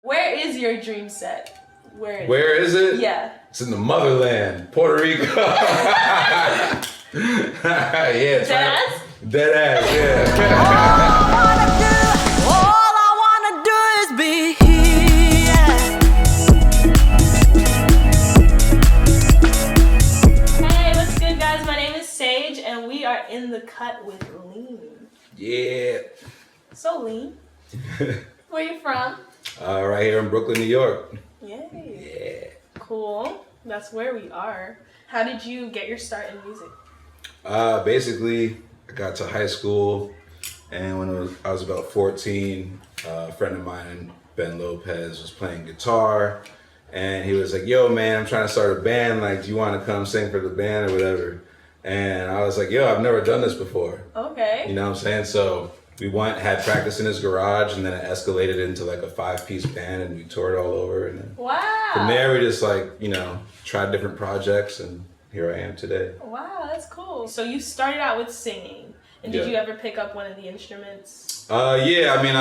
Where is your dream set? Where is it? Yeah. It's in the motherland, Puerto Rico. Yeah, it's Deadass? Deadass, yeah. All I wanna do is be here. Hey, what's good, guys? My name is Sage, and we are in the cut with Lean. Yeah. So, Lean, where you from? Right here in Brooklyn, New York. Yay. Yeah. Cool. That's where we are. How did you get your start in music? Basically, I got to high school, and when I was about 14, a friend of mine, Ben Lopez, was playing guitar, and he was like, "Yo, man, I'm trying to start a band. Like, do you want to come sing for the band or whatever?" And I was like, "Yo, I've never done this before." Okay. You know what I'm saying? So we had practice in his garage, and then it escalated into like a 5-piece band, and we toured all over. And then Wow. from there, we just tried different projects, and here I am today. Wow, that's cool. So you started out with singing, and did you ever pick up one of the instruments? Yeah, I mean,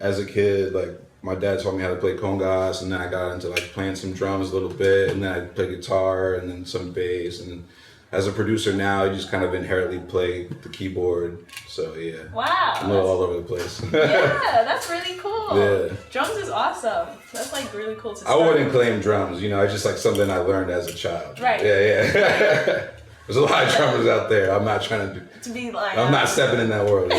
as a kid, like, my dad taught me how to play congas, and then I got into like playing some drums a little bit, and then I played guitar, and then some bass, and as a producer now, I just kind of inherently play the keyboard. So yeah. Wow. I'm a little all over the place. Yeah, that's really cool. Yeah. Drums is awesome. That's like really cool to I start wouldn't with. claim drums, it's just like something I learned as a child. Right. Yeah. There's a lot of drummers out there. I'm not trying to be like, I'm not stepping in that world.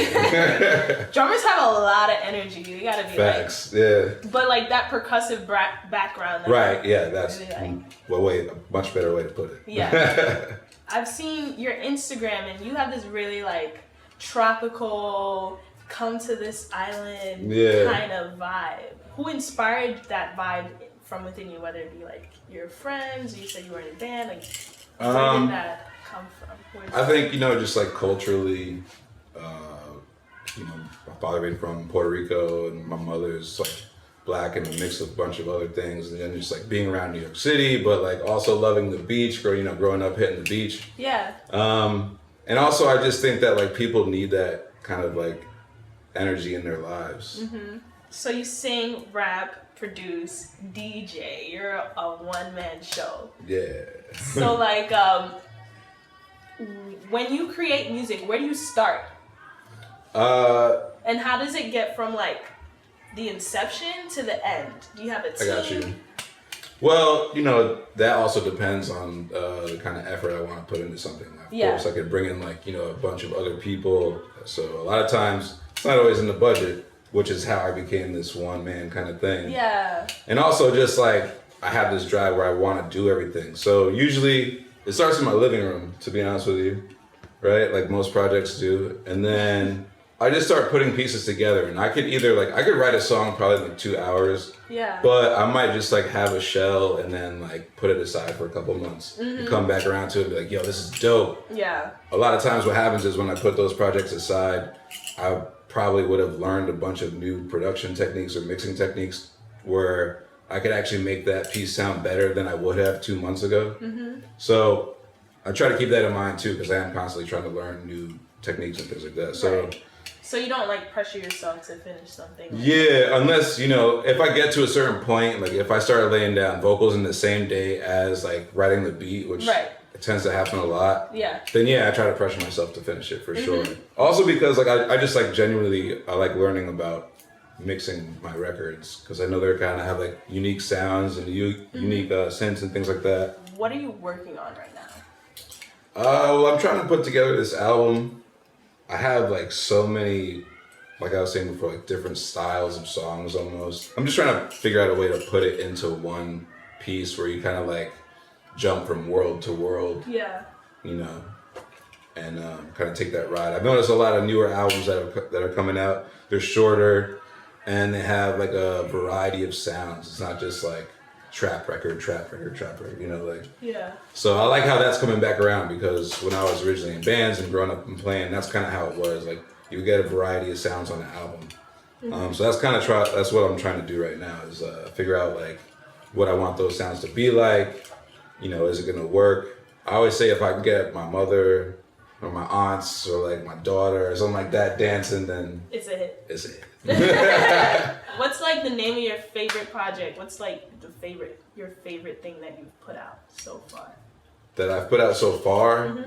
drummers have a lot of energy. You gotta be Facts. Yeah. But like that percussive background. Right. Yeah. That's really a much better way to put it. Yeah. I've seen your Instagram, and you have this really like tropical, come to this island kind of vibe. Who inspired that vibe from within you? Whether it be like your friends, you said you were in a band, like where did that come from? I think just like culturally, my father being from Puerto Rico, and my mother's like Black and a mix of a bunch of other things, and then just like being around New York City, but like also loving the beach, growing up hitting the beach. Yeah. And also I just think that like people need that kind of like energy in their lives. Mm-hmm. So you sing, rap, produce, DJ. You're a one-man show. Yeah. So like, when you create music, where do you start? And how does it get from like the inception to the end? Do you have a team? I got you. Well, that also depends on the kind of effort I want to put into something. Of course, I could bring in like, a bunch of other people. So a lot of times it's not always in the budget, which is how I became this one-man kind of thing. Yeah. And also just like, I have this drive where I want to do everything. So usually it starts in my living room, to be honest with you, right? Like most projects do. And then I just start putting pieces together, and I could write a song probably in like 2 hours. Yeah. But I might just like have a shell and then like put it aside for a couple months and come back around to it and be like, yo, this is dope. Yeah. A lot of times what happens is when I put those projects aside, I probably would have learned a bunch of new production techniques or mixing techniques where I could actually make that piece sound better than I would have 2 months ago. Mm-hmm. So I try to keep that in mind too, because I am constantly trying to learn new techniques and things like that. So. Right. So you don't like pressure yourself to finish something? Yeah, unless, if I get to a certain point, like if I started laying down vocals in the same day as like writing the beat, which it tends to happen a lot. Yeah. Then I try to pressure myself to finish it for sure. Also because like I just like genuinely, I like learning about mixing my records, because I know they kind of have like unique sounds and unique synths and things like that. What are you working on right now? Well, I'm trying to put together this album. I have like so many, like I was saying before, like different styles of songs almost. I'm just trying to figure out a way to put it into one piece where you kind of like jump from world to world. Yeah. And kind of take that ride. I've noticed a lot of newer albums that are coming out. They're shorter, and they have like a variety of sounds. It's not just like trap record, Yeah. So I like how that's coming back around, because when I was originally in bands and growing up and playing, that's kind of how it was. Like you get a variety of sounds on the album. So that's what I'm trying to do right now, is figure out like what I want those sounds to be like. Is it gonna work? I always say if I can get my mother or my aunts or like my daughter or something like that dancing, then it's a hit. It's a hit. What's like the name of your favorite project? What's like your favorite thing that you've put out so far? That I've put out so far,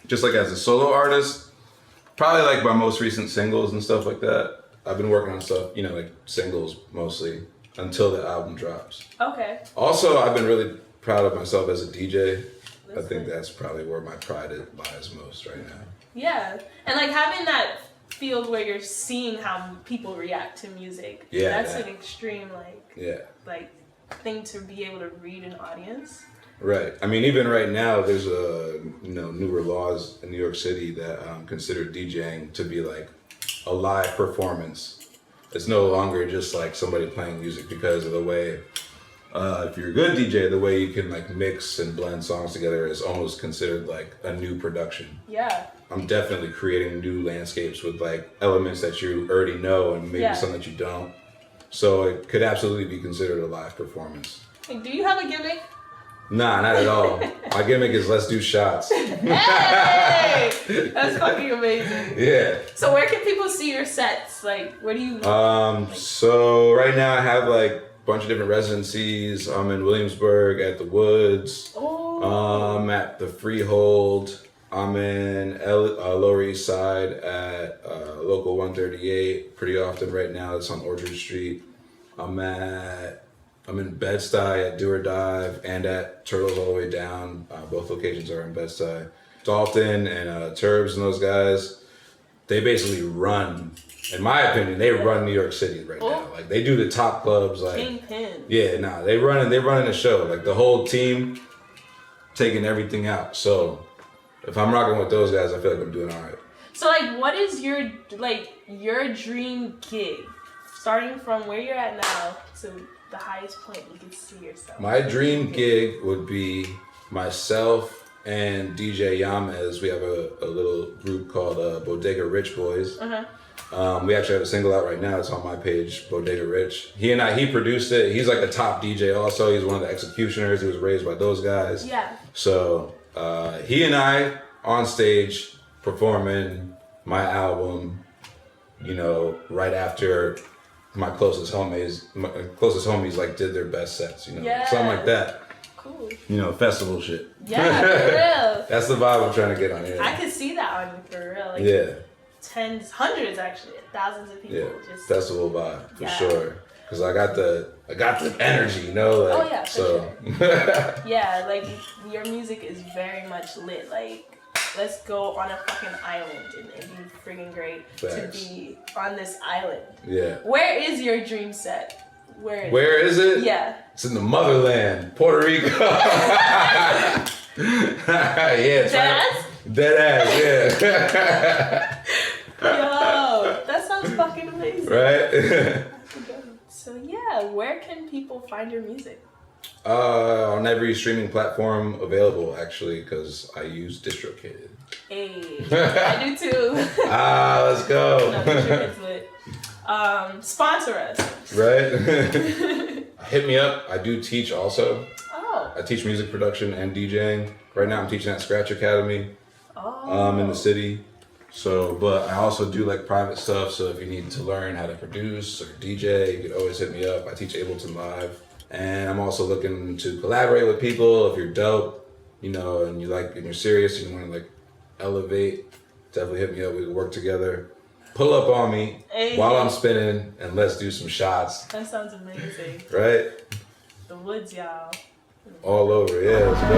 just like as a solo artist, probably like my most recent singles and stuff like that. I've been working on stuff, you know, like singles mostly until the album drops. Okay. Also, I've been really proud of myself as a DJ. I think that's probably where my pride lies most right now. Yeah, and like having that field where you're seeing how people react to music. Yeah, that's an extreme like thing to be able to read an audience. Right. I mean, even right now, there's newer laws in New York City that consider DJing to be like a live performance. It's no longer just like somebody playing music because of the way. If you're a good DJ, the way you can like mix and blend songs together is almost considered like a new production. Yeah. I'm definitely creating new landscapes with like elements that you already know and maybe some that you don't. So it could absolutely be considered a live performance. Hey, do you have a gimmick? Nah, not at all. My gimmick is let's do shots. Hey! That's fucking amazing. Yeah. So where can people see your sets? Like, where do you... So right now I have like bunch of different residencies. I'm in Williamsburg at the Woods. I'm at the Freehold. I'm in Lower East Side at Local 138 pretty often right now. It's on Orchard Street. I'm in Bed-Stuy at Do or Dive and at Turtles All the Way Down. Both locations are in Bed-Stuy. Dalton and Turbs and those guys, they basically run. In my opinion, they run New York City right now. Like they do the top clubs. Like Kingpin. Yeah, nah, they running the show. Like the whole team taking everything out. So if I'm rocking with those guys, I feel like I'm doing all right. So like, what is your dream gig, starting from where you're at now to the highest point you can see yourself? My dream gig would be myself and DJ Yamez. We have a little group called Bodega Rich Boys. We actually have a single out right now. It's on my page, Bodega Rich. He produced it. He's like a top DJ also. He's one of the executioners. He was raised by those guys. Yeah. So he and I on stage performing my album, you know, right after my closest homies like did their best sets, you know, something like that. Cool. You know, festival shit. Yeah, for real. That's the vibe I'm trying to get on here. I could see that on you for real. Like, yeah. Tens, hundreds actually, thousands of people. Yeah, just festival vibe for sure. Cause I got the energy, you know. Like, for sure. Yeah, like your music is very much lit. Like, let's go on a fucking island and it'd be freaking great to be on this island. Yeah. Where is your dream set? Where is it? Yeah. It's in the motherland, Puerto Rico. Yeah. Dead ass, yeah. Yo, that sounds fucking amazing. Right? So yeah, where can people find your music? On every streaming platform available, actually, because I use DistroKid. Hey, I do too. Let's go. No, DistroKid's lit. Sponsor us. Right? Hit me up. I do teach also. Oh. I teach music production and DJing. Right now I'm teaching at Scratch Academy. In the city. So, but I also do like private stuff. So if you need to learn how to produce or DJ, you can always hit me up. I teach Ableton Live. And I'm also looking to collaborate with people. If you're dope, you know, and you're serious and you want to like elevate, definitely hit me up. We can work together. Pull up on me while I'm spinning and let's do some shots. That sounds amazing. Right? The Woods, y'all. All over, yeah, let's go.